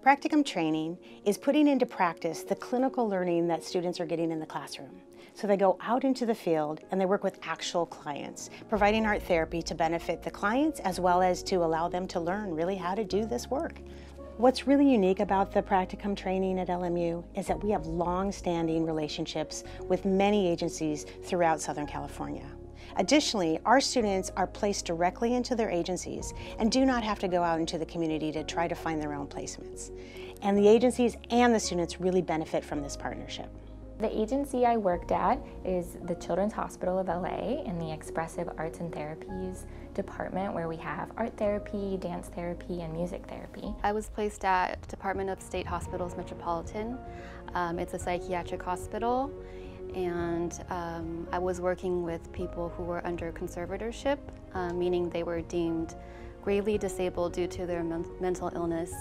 Practicum training is putting into practice the clinical learning that students are getting in the classroom. So they go out into the field and they work with actual clients, providing art therapy to benefit the clients as well as to allow them to learn really how to do this work. What's really unique about the Practicum training at LMU is that we have long-standing relationships with many agencies throughout Southern California. Additionally, our students are placed directly into their agencies and do not have to go out into the community to try to find their own placements. And the agencies and the students really benefit from this partnership. The agency I worked at is the Children's Hospital of LA in the Expressive Arts and Therapies department, where we have art therapy, dance therapy, and music therapy. I was placed at Department of State Hospitals Metropolitan. It's a psychiatric hospital, and I was working with people who were under conservatorship, meaning they were deemed gravely disabled due to their mental illness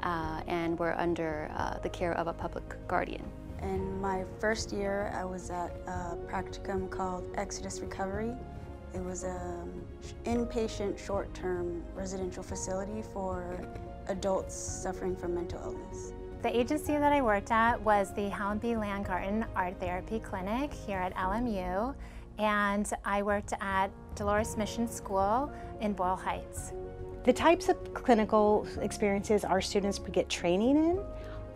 and were under the care of a public guardian. In my first year, I was at a practicum called Exodus Recovery. It was an inpatient, short-term residential facility for adults suffering from mental illness. The agency that I worked at was the Helen B. Landgarten Art Therapy Clinic here at LMU, and I worked at Dolores Mission School in Boyle Heights. The types of clinical experiences our students get training in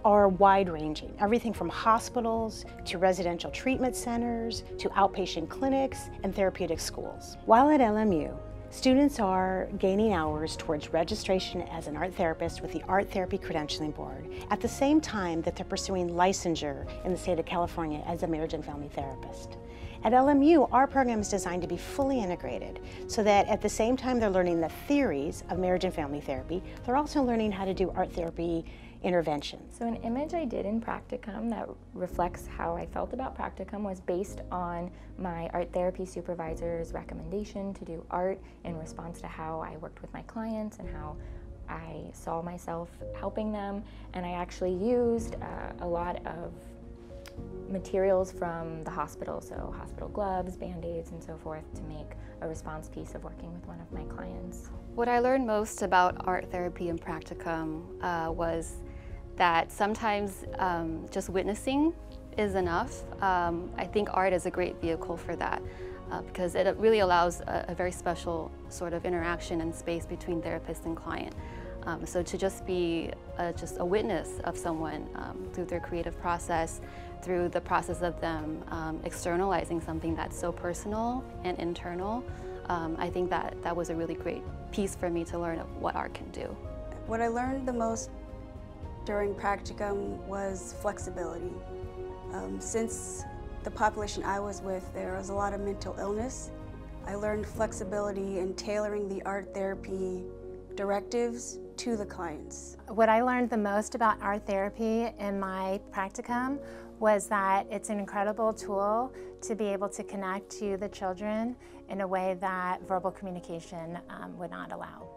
are wide-ranging, everything from hospitals to residential treatment centers to outpatient clinics and therapeutic schools. While at LMU, students are gaining hours towards registration as an art therapist with the Art Therapy Credentialing Board at the same time that they're pursuing licensure in the state of California as a marriage and family therapist. At LMU, our program is designed to be fully integrated so that at the same time they're learning the theories of marriage and family therapy, they're also learning how to do art therapy interventions. So an image I did in practicum that reflects how I felt about practicum was based on my art therapy supervisor's recommendation to do art in response to how I worked with my clients and how I saw myself helping them. And I actually used a lot of materials from the hospital, so hospital gloves, band-aids, and so forth, to make a response piece of working with one of my clients. What I learned most about art therapy and practicum was that sometimes just witnessing is enough. I think art is a great vehicle for that because it really allows a very special sort of interaction and space between therapist and client. So to just be just a witness of someone through their creative process, through the process of them externalizing something that's so personal and internal, I think that was a really great piece for me to learn of what art can do. What I learned the most during practicum was flexibility. Since the population I was with, there was a lot of mental illness. I learned flexibility in tailoring the art therapy directives to the clients. What I learned the most about art therapy in my practicum was that it's an incredible tool to be able to connect to the children in a way that verbal communication would not allow.